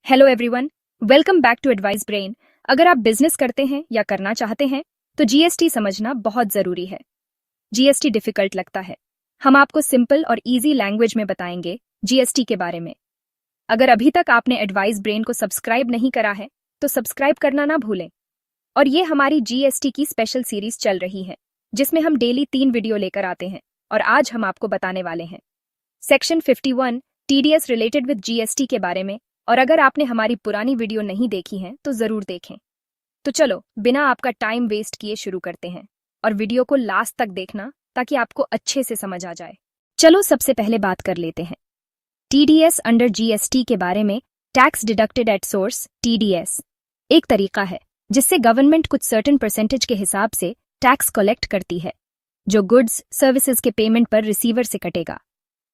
Hello everyone, welcome back to advice brain. अगर आप business करते हैं या करना चाहते हैं तो जीएसटी समझना बहुत जरूरी है। जीएसटी डिफिकल्ट लगता है, हम आपको सिंपल और इजी लैंग्वेज में बताएंगे जीएसटी के बारे में। अगर अभी तक आपने एडवाइस ब्रेन को सब्सक्राइब नहीं करा है तो सब्सक्राइब करना ना भूलें। और ये हमारी जीएसटी की स्पेशल सीरीज चल रही है जिसमें हम डेली 3 वीडियो लेकर आते हैं और आज हम आपको बताने वाले हैं section 51 TDS related with GST के बारे में। और अगर आपने हमारी पुरानी वीडियो नहीं देखी है तो जरूर देखें। तो चलो बिना आपका टाइम वेस्ट किए शुरू करते हैं और वीडियो को लास्ट तक देखना ताकि आपको अच्छे से समझ आ जाए। चलो सबसे पहले बात कर लेते हैं टीडीएस अंडर जीएसटी के बारे में। Tax deducted at source TDS एक तरीका है जिससे गवर्नमेंट कुछ सर्टेन परसेंटेज के हिसाब से टैक्स कलेक्ट करती है जो गुड्स सर्विसेज के पेमेंट पर रिसीवर से कटेगा।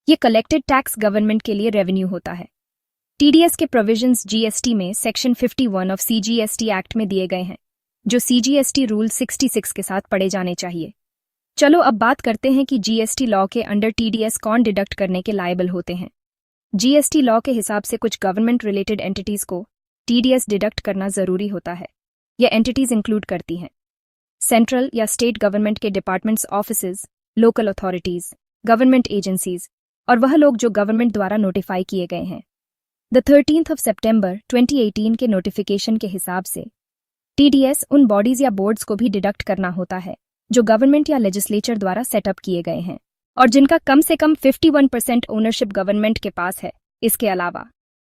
ये कलेक्टेड टैक्स गवर्नमेंट के लिए रेवेन्यू होता है। टीडीएस के प्रोविजंस जीएसटी में सेक्शन 51 ऑफ सीजीएसटी एक्ट में दिए गए हैं जो सीजीएसटी रूल 66 के साथ पढ़े जाने चाहिए। चलो अब बात करते हैं कि जीएसटी लॉ के अंडर टीडीएस कौन डिडक्ट करने के लायबल होते हैं। जीएसटी लॉ के हिसाब से कुछ गवर्नमेंट रिलेटेड एंटिटीज को टीडीएस डिडक्ट करना जरूरी होता है। यह एंटिटीज इंक्लूड करती हैं सेंट्रल या स्टेट गवर्नमेंट के departments, offices, local authorities, government agencies और वह लोग जो गवर्नमेंट द्वारा नोटिफाई किए गए हैं। द 13th of September 2018 के नोटिफिकेशन के हिसाब से टीडीएस उन बॉडीज या बोर्ड्स को भी डिडक्ट करना होता है जो गवर्नमेंट या लेजिस्लेचर द्वारा सेटअप किए गए हैं और जिनका कम से कम 51% ओनरशिप गवर्नमेंट के पास है। इसके अलावा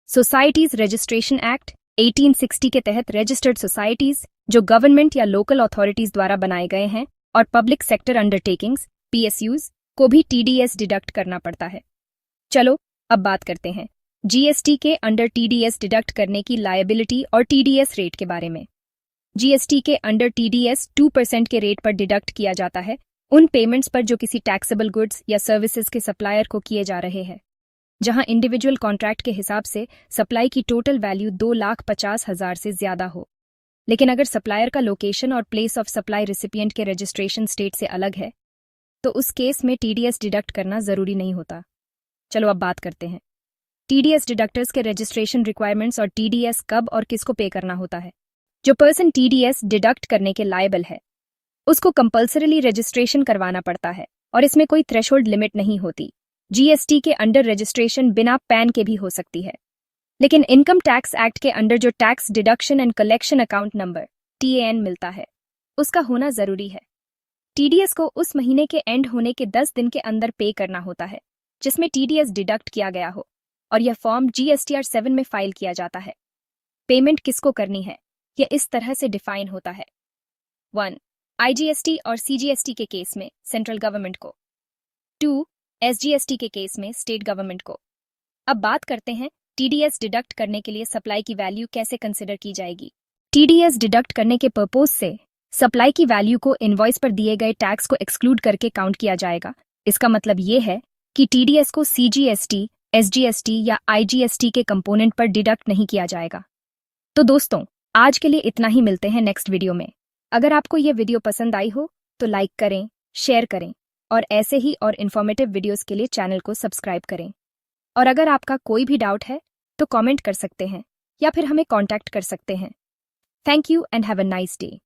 सोसाइटीज रजिस्ट्रेशन एक्ट 1860 के तहत रजिस्टर्ड सोसाइटीज जो गवर्नमेंट या लोकल अथॉरिटीज द्वारा बनाए गए हैं और पब्लिक सेक्टर अंडरटेकिंग्स पीएसयूज को भी टीडीएस डिडक्ट करना पड़ता है। चलो अब बात करते हैं जीएसटी के अंडर टीडीएस डिडक्ट करने की लायबिलिटी और टीडीएस रेट के बारे में। जीएसटी के अंडर टीडीएस 2% के रेट पर डिडक्ट किया जाता है उन पेमेंट्स पर जो किसी टैक्सेबल गुड्स या सर्विसेज के सप्लायर को किए जा रहे हैं जहां इंडिविजुअल कॉन्ट्रैक्ट के हिसाब से सप्लाई की टोटल वैल्यू 2,50,000 से ज्यादा हो। लेकिन अगर सप्लायर का लोकेशन और प्लेस ऑफ सप्लाई रिसिपिएंट के रजिस्ट्रेशन स्टेट से अलग है तो उस केस में टीडीएस डिडक्ट करना जरूरी नहीं होता। चलो अब बात करते हैं टीडीएस डिडक्टर्स के रजिस्ट्रेशन रिक्वायरमेंट्स और टीडीएस कब और किसको पे करना होता है। जो पर्सन टीडीएस डिडक्ट करने के लायबल है उसको कंपल्सरीली रजिस्ट्रेशन करवाना पड़ता है और इसमें कोई थ्रेशोल्ड लिमिट नहीं होती। जीएसटी के अंडर रजिस्ट्रेशन बिना पैन के भी हो सकती है, लेकिन इनकम टैक्स एक्ट के अंडर जो tax deduction and collection account number TAN मिलता है उसका होना जरूरी है। टीडीएस को उस महीने के एंड होने के 10 दिन के अंदर पे करना होता है जिसमें टीडीएस डिडक्ट किया गया हो और यह फॉर्म GSTR 7 में फाइल किया जाता है। पेमेंट किसको करनी है यह इस तरह से डिफाइन होता है। 1. IGST और CGST के केस में सेंट्रल गवर्नमेंट को। 2. SGST के केस में स्टेट गवर्नमेंट को। अब बात करते हैं टीडीएस डिडक्ट करने के लिए सप्लाई की वैल्यू कैसे कंसिडर की जाएगी। टीडीएस डिडक्ट करने के पर्पज से सप्लाई की वैल्यू को इनवॉइस पर दिए गए टैक्स को एक्सक्लूड करके काउंट किया जाएगा। इसका मतलब ये है कि टीडीएस को CGST, SGST या IGST के कंपोनेंट पर डिडक्ट नहीं किया जाएगा। तो दोस्तों आज के लिए इतना ही, मिलते हैं नेक्स्ट वीडियो में। अगर आपको ये वीडियो पसंद आई हो तो लाइक करें, शेयर करें और ऐसे ही और इन्फॉर्मेटिव वीडियोस के लिए चैनल को सब्सक्राइब करें। और अगर आपका कोई भी डाउट है तो कमेंट कर सकते हैं या फिर हमें कॉन्टैक्ट कर सकते हैं। Thank you and have a nice day.